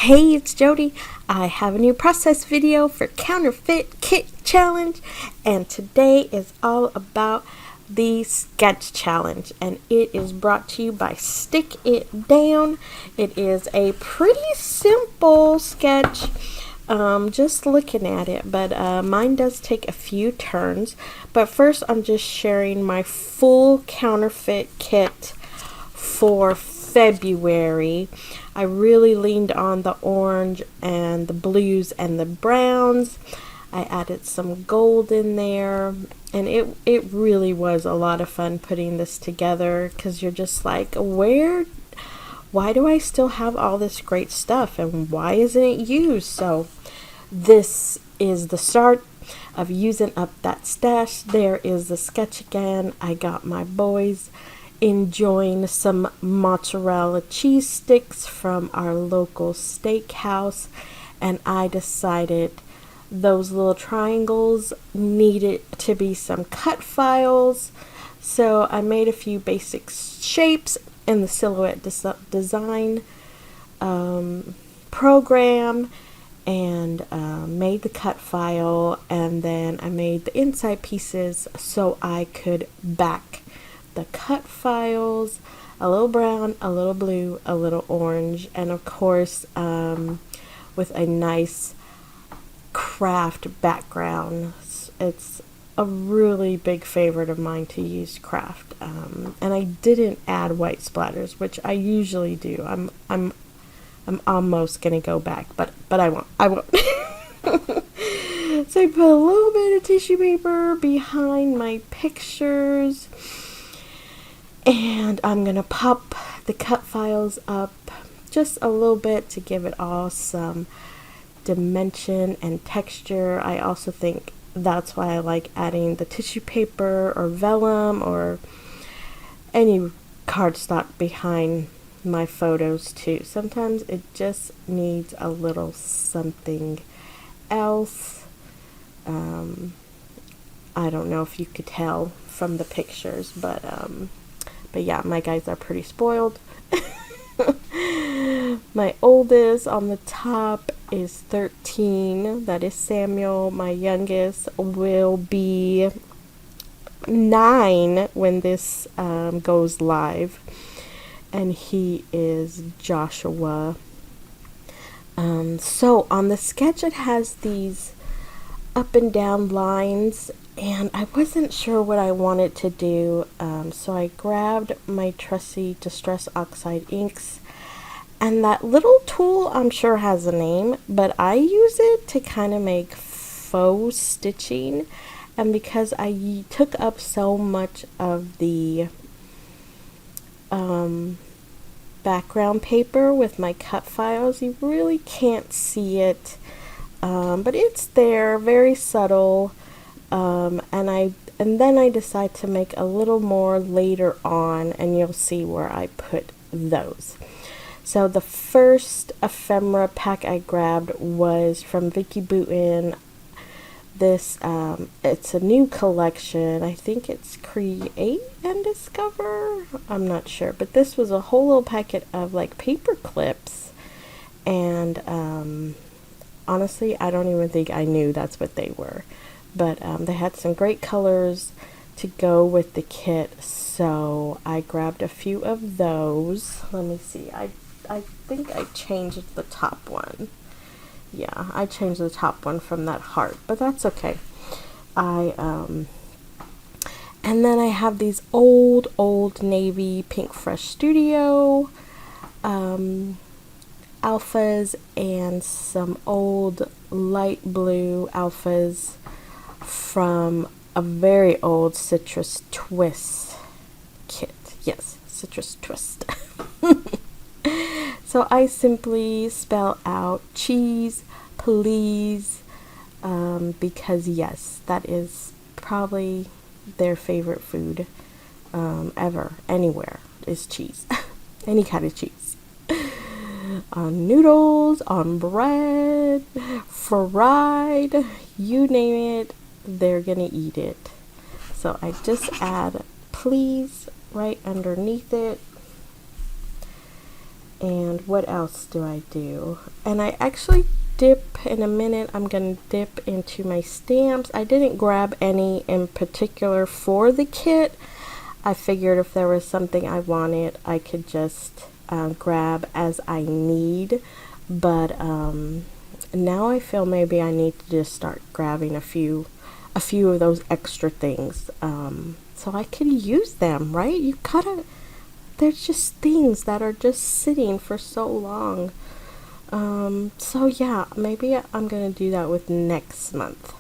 Hey, it's Jody. I have a new process video for Counterfeit Kit Challenge, and today is all about the sketch challenge, and it is brought to you by Stick It Down. It is a pretty simple sketch, just looking at it, but mine does take a few turns. But first, I'm just sharing my full counterfeit kit for February. I really leaned on the orange and the blues and the browns. I added some gold in there, and it really was a lot of fun putting this together, because you're just like, why do I still have all this great stuff, and why isn't it used? So this is the start of using up that stash. There is the sketch again. I got my boys enjoying some mozzarella cheese sticks from our local steakhouse, and I decided those little triangles needed to be some cut files, so I made a few basic shapes in the silhouette design program, and made the cut file, and then I made the inside pieces so I could back the cut files, a little brown, a little blue, a little orange, and of course with a nice craft background. It's a really big favorite of mine to use craft, and I didn't add white splatters, which I usually do. I'm almost gonna go back, but I won't. So I put a little bit of tissue paper behind my pictures, and I'm gonna pop the cut files up just a little bit to give it all some dimension and texture. I also think that's why I like adding the tissue paper or vellum or any cardstock behind my photos too. Sometimes it just needs a little something else. I don't know if you could tell from the pictures, but yeah, my guys are pretty spoiled. My oldest on the top is 13. That is Samuel. My youngest will be 9 when this goes live, and he is Joshua. So on the sketch, it has these up and down lines, and I wasn't sure what I wanted to do, so I grabbed my trusty Distress Oxide inks, and that little tool I'm sure has a name, but I use it to kind of make faux stitching. And because I took up so much of the background paper with my cut files, you really can't see it, but it's there, very subtle. And then I decide to make a little more later on, and you'll see where I put those. So the first ephemera pack I grabbed was from Vicki Boutin. This it's a new collection. I think it's Create and Discover. I'm not sure, but this was a whole little packet of like paper clips, and honestly, I don't even think I knew that's what they were. But they had some great colors to go with the kit, so I grabbed a few of those. Let me see. I think I changed the top one. Yeah, I changed the top one from that heart, but that's okay. And then I have these old navy Pink Fresh Studio alphas, and some old light blue alphas from a very old Citrus Twist kit. Yes, Citrus Twist. So I simply spell out cheese, please, because yes, that is probably their favorite food ever, anywhere, is cheese. Any kind of cheese. On noodles, on bread, fried, you name it, they're gonna eat it. So I just add please right underneath it, And what else do I do? And I actually dip in a minute. I'm going to dip into my stamps. I didn't grab any in particular for the kit. I figured if there was something I wanted, I could just grab as I need. But now I feel maybe I need to just start grabbing a few of those extra things, so I can use them, right? You gotta, there's just things that are just sitting for so long. So yeah, maybe I'm gonna do that with next month,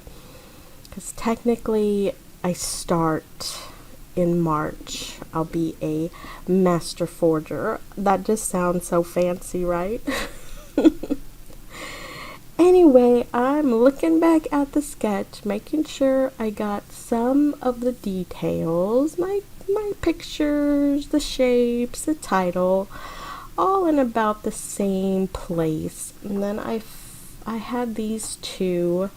because technically I start in March. I'll be a master forger. That just sounds so fancy, right? Anyway, I'm looking back at the sketch, making sure I got some of the details, my pictures, the shapes, the title, all in about the same place. And then I had these two.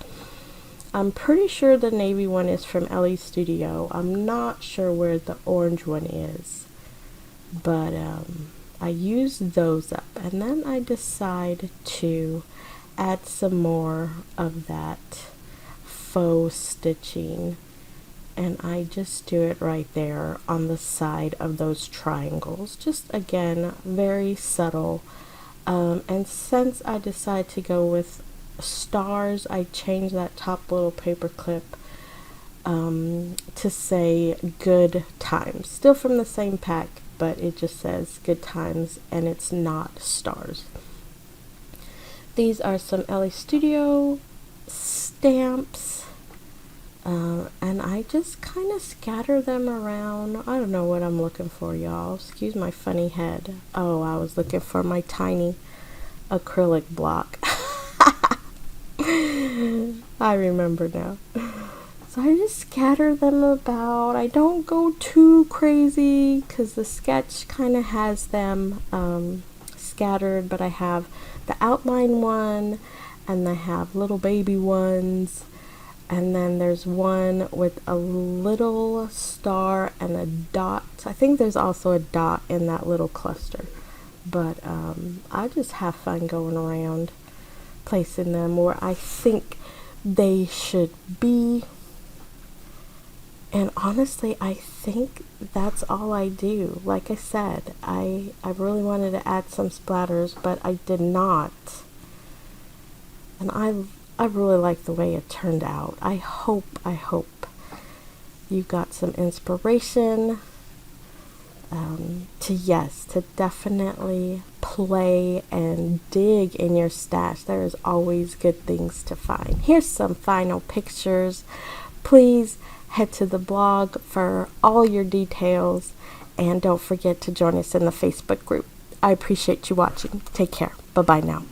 I'm pretty sure the navy one is from Ellie Studio. I'm not sure where the orange one is, but I used those up, and then I decide to add some more of that faux stitching, and I just do it right there on the side of those triangles, just again very subtle. And since I decided to go with stars, I changed that top little paper clip to say good times, still from the same pack, but it just says good times and it's not stars. These are some Ellie Studio stamps, and I just kind of scatter them around. I don't know what I'm looking for, y'all. Excuse my funny head. Oh, I was looking for my tiny acrylic block. I remember now. So I just scatter them about. I don't go too crazy because the sketch kind of has them scattered, but I have the outline one, and I have little baby ones, and then there's one with a little star and a dot. I think there's also a dot in that little cluster, but I just have fun going around placing them where I think they should be. And honestly, I think that's all I do. Like I said, I really wanted to add some splatters, but I did not. And I really like the way it turned out. I hope you got some inspiration to definitely play and dig in your stash. There is always good things to find. Here's some final pictures. Please head to the blog for all your details, and don't forget to join us in the Facebook group. I appreciate you watching. Take care. Bye-bye now.